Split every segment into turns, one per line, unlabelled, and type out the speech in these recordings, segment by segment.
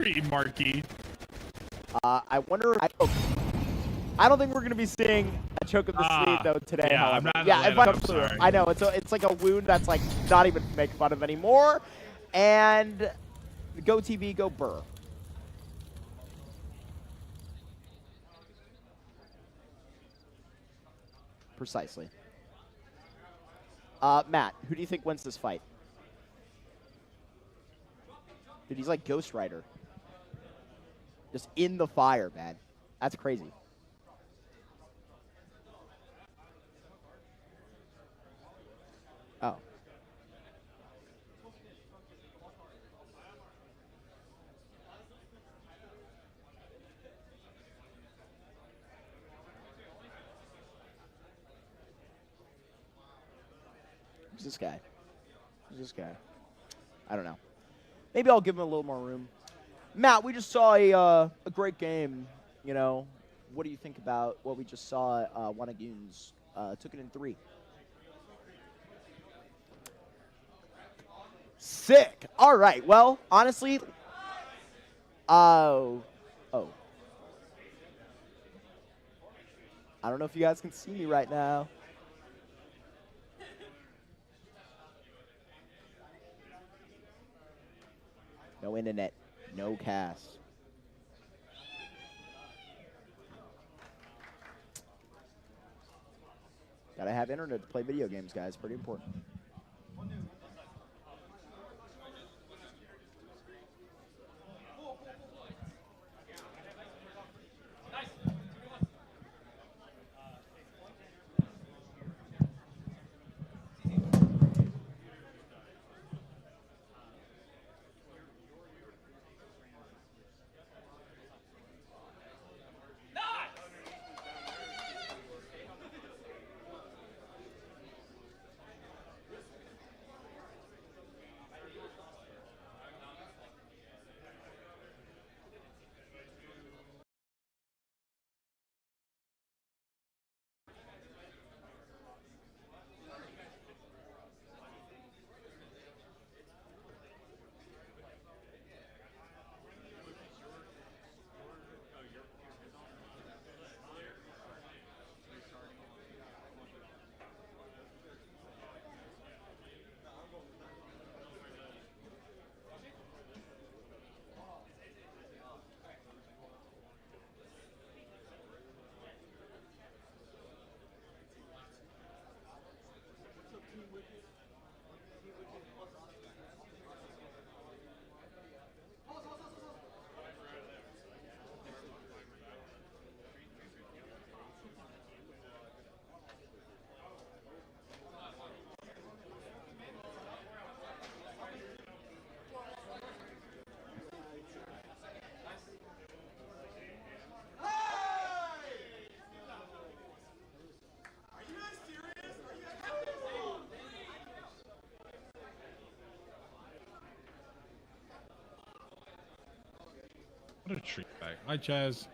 Pretty marquee.
I wonder. I don't think we're gonna be seeing a choke of the sleeve though today.
Yeah,
however.
I'm not.
Yeah,
I'm sorry.
I know it's like a wound that's like not even to make fun of anymore. And go TV, go Burr. Precisely. Matt, who do you think wins this fight? Dude, he's like Ghost Rider. Just in the fire, man. That's crazy. Oh. Who's this guy? Who's this guy? I don't know. Maybe I'll give him a little more room. Matt, we just saw a great game. You know, what do you think about what we just saw? Wanagoons took it in 3. Sick. All right. Well, honestly, oh. I don't know if you guys can see me right now. No internet, no cast. Gotta have internet to play video games, guys. Pretty important.
What a treat bag. Hi, Chaz.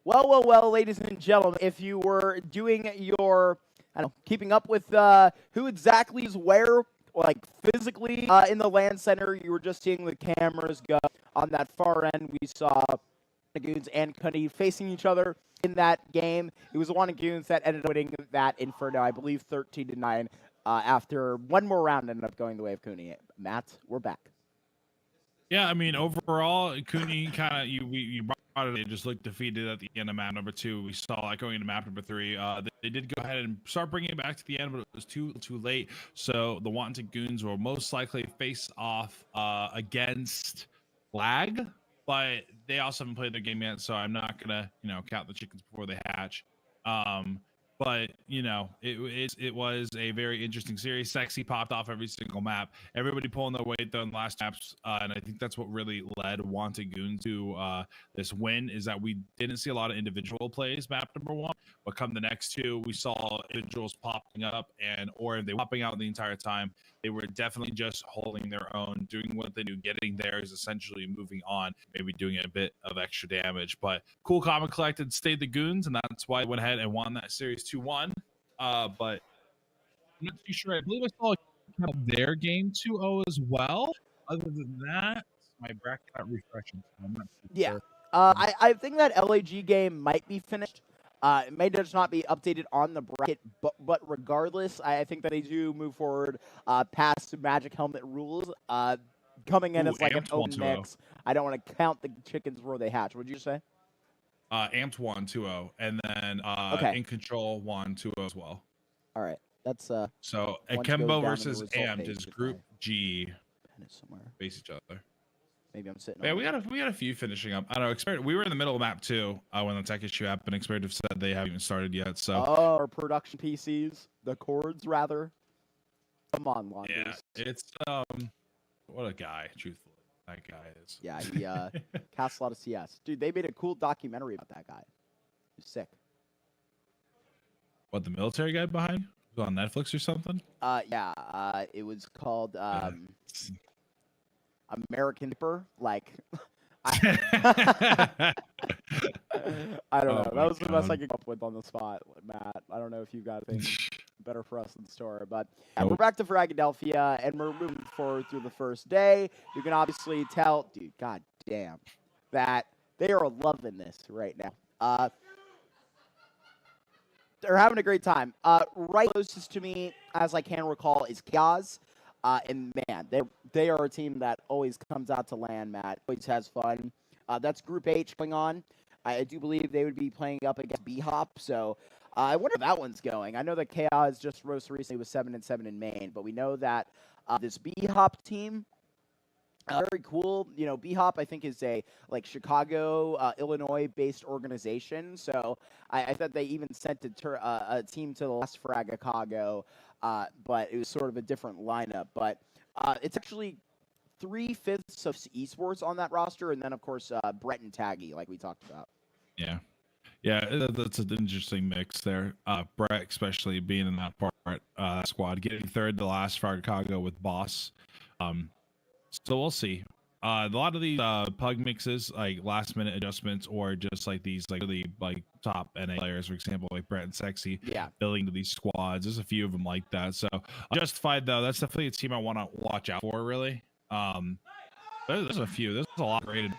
Well, ladies and gentlemen, if you were doing your, I don't know, keeping up with who exactly is where, like physically in the LAN center, you were just seeing the cameras go. On that far end, we saw Goons and Cuddy facing each other in that game. It was one of Goons that ended up winning that Inferno, I believe 13-9, after one more round ended up going the way of Cooney. Matt, we're back.
Yeah, I mean, overall, Cooney kind of you brought it. They just looked defeated at the end of map number 2. We saw that going into map number 3. They did go ahead and start bringing it back to the end, but it was too late. So the Wanted Goons will most likely face off against Lag, but they also haven't played their game yet. So I'm not gonna count the chickens before they hatch. But it was a very interesting series. Sexy popped off every single map. Everybody pulling their weight though in the last maps, and I think that's what really led Wanted Goon to this win. Is that we didn't see a lot of individual plays map number 1, but come the next 2, we saw individuals popping up, or they were popping out the entire time. They were definitely just holding their own, doing what they do, getting theirs, essentially moving on, maybe doing a bit of extra damage. But Cool Common Collected stayed the Goons, and that's why I went ahead and won that series 2-1. But I'm not too sure. I believe I saw their game 2-0 as well. Other than that, my bracket not refreshing, so I'm not too sure.
I think that LAG game might be finished. It may just not be updated on the bracket, but regardless, I think that they do move forward past Magic Helmet rules. Coming in as like an open mix. I don't want to count the chickens before they hatch. What did you say?
Amped won 2-0, and then In Control won 2-0 as well.
All right, that's
so Akembo versus Amped is Group G. Face each other.
Maybe I'm sitting.
Yeah, we had a few finishing up. I don't know. We were in the middle of map 2 when the tech issue happened. Experitive said they haven't even started yet. So
our production PCs, the cords rather. Come on, Longus.
Yeah, it's what a guy. Truthfully, that guy is.
Yeah, he casts a lot of CS. Dude, they made a cool documentary about that guy. He's sick.
What, the military guy behind? It was on Netflix or something?
Yeah. It was called American Dipper. Like, I don't know. That was the best I could come up with on the spot, Matt. I don't know if you've got things better for us in store, but we're back to Fragicago, and we're moving forward through the first day. You can obviously tell, dude, god damn, that they are loving this right now. They're having a great time. Right closest to me, as I can recall, is Chaos. And man, they are a team that always comes out to LAN, Matt. Always has fun. That's Group H going on. I do believe they would be playing up against B-Hop, so I wonder how that one's going. I know that Chaos just rose recently with 7-7 in Maine, but we know that this B-Hop team, very cool. You know, B-Hop, I think, is a Chicago, Illinois-based organization. So I thought they even sent a team to the last Fragicago, but it was sort of a different lineup. But it's actually 3/5 of esports on that roster, and then of course Brett and Taggy, like we talked about.
Yeah, that's an interesting mix there. Brett, especially being in that part squad, getting third to last Fragicago with Boss. So we'll see. A lot of these pug mixes, like last minute adjustments, or just like these really top NA players, for example, like Brett and Sexy, building to these squads. There's a few of them like that. So Justified though, that's definitely a team I want to watch out for. Really, there's a few. There's a lot of rated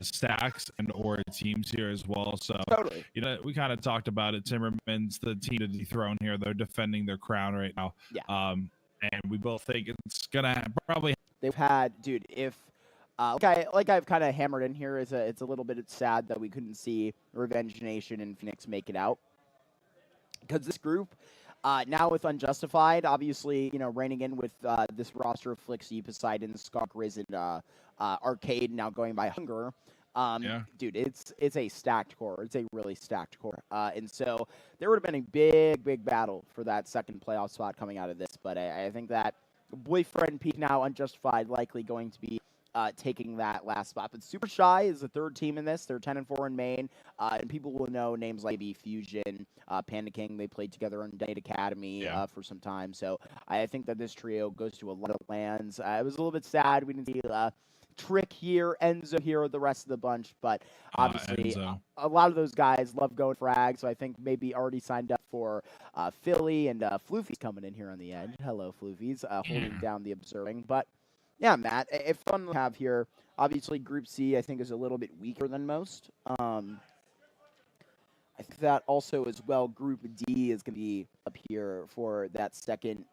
stacks and or teams here as well. So
totally.
You know, we kind of talked about it. Timmerman's the team to dethrone here. They're defending their crown right now. And we both think it's gonna probably.
They've had, dude, if like I've kind of hammered in here, it's a little bit sad that we couldn't see Revenge Nation and Phoenix make it out, because this group now with Unjustified, obviously, you know, reigning in with this roster of Flixie, Poseidon, Skunk, Risen, Arcade, now going by Hunger. Dude, it's a stacked core. It's a really stacked core. And so there would have been a big battle for that second playoff spot coming out of this. But I think that Boyfriend Peak, now Unjustified, likely going to be taking that last spot. But Super Shy is the third team in this. They're 10-4 in Maine. And people will know names like Fusion, Panda King. They played together on Date Academy for some time. So I think that this trio goes to a lot of lands. It was a little bit sad we didn't see Trick here, Enzo here, the rest of the bunch. But obviously,
Enzo.
a lot of those guys love going frag, so I think maybe already signed up for Philly, and Floofy's coming in here on the edge. Hello, Floofy's, holding down the observing. But yeah, Matt, it's fun to have here. Obviously, Group C, I think, is a little bit weaker than most. I think that also as well, Group D is going to be up here for that second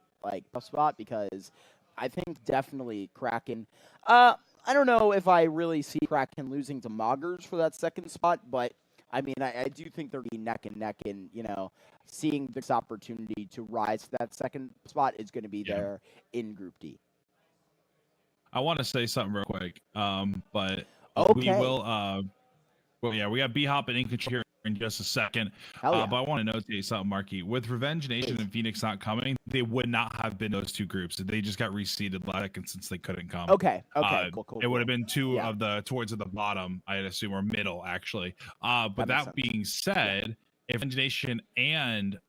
tough spot, because I think definitely Kraken. I don't know if I really see Kraken losing to Moggers for that second spot, but I mean, I do think they'll be neck and neck, and seeing this opportunity to rise to that second spot is going to be there in Group D.
I want to say something real quick, but we
Okay.
will. Well, yeah, we got B Hop and In Control here in just a second.
Hell yeah.
But I want to notate something, Marky. With Revenge Nation and Phoenix not coming, they would not have been those two groups. They just got reseeded last second since they couldn't come.
Okay. Cool.
It would have been two of the towards the bottom, I'd assume, or middle actually. But that being said, if Revenge Nation and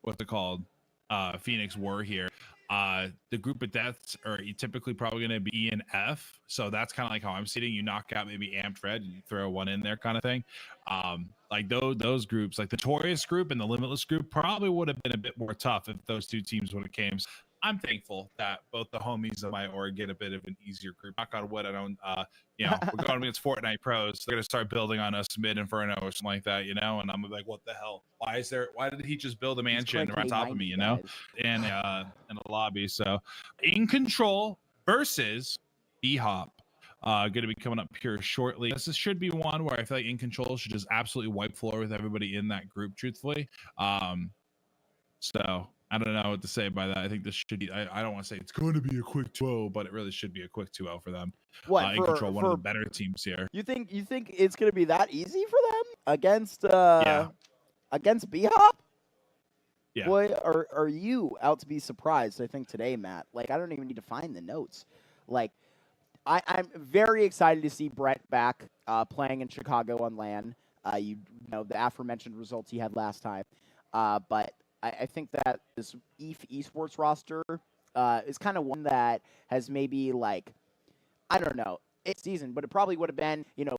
what's it called, Phoenix were here, the group of deaths are typically probably going to be E and F. So that's kind of like how I'm seeing. You knock out maybe Amped Red and you throw one in there kind of thing. Like those groups, like the Torius group and the Limitless group, probably would have been a bit more tough if those two teams would have came. So I'm thankful that both the homies of my org get a bit of an easier group. Knock on wood, I don't, we're going against Fortnite pros. They're going to start building on us mid Inferno or something like that, and I'm like, what the hell? Why did he just build a mansion right on top of me, and in a lobby? So, In Control versus B-Hop. Going to be coming up here shortly. This should be one where I feel like In Control should just absolutely wipe floor with everybody in that group, truthfully. So I don't know what to say by that. I think this should be, I don't want to say it's going to be a quick 2-0, but it really should be a quick 2-0 for them.
What,
In Control, one of the better teams here.
You think it's going to be that easy for them against B-Hop?
Yeah.
Boy, are you out to be surprised, I think, today, Matt. Like, I don't even need to find the notes. Like, I'm very excited to see Brett back playing in Chicago on LAN. You know, the aforementioned results he had last time. But I think that this ETH esports roster is kind of one that has maybe, like, I don't know, it's season, but it probably would have been,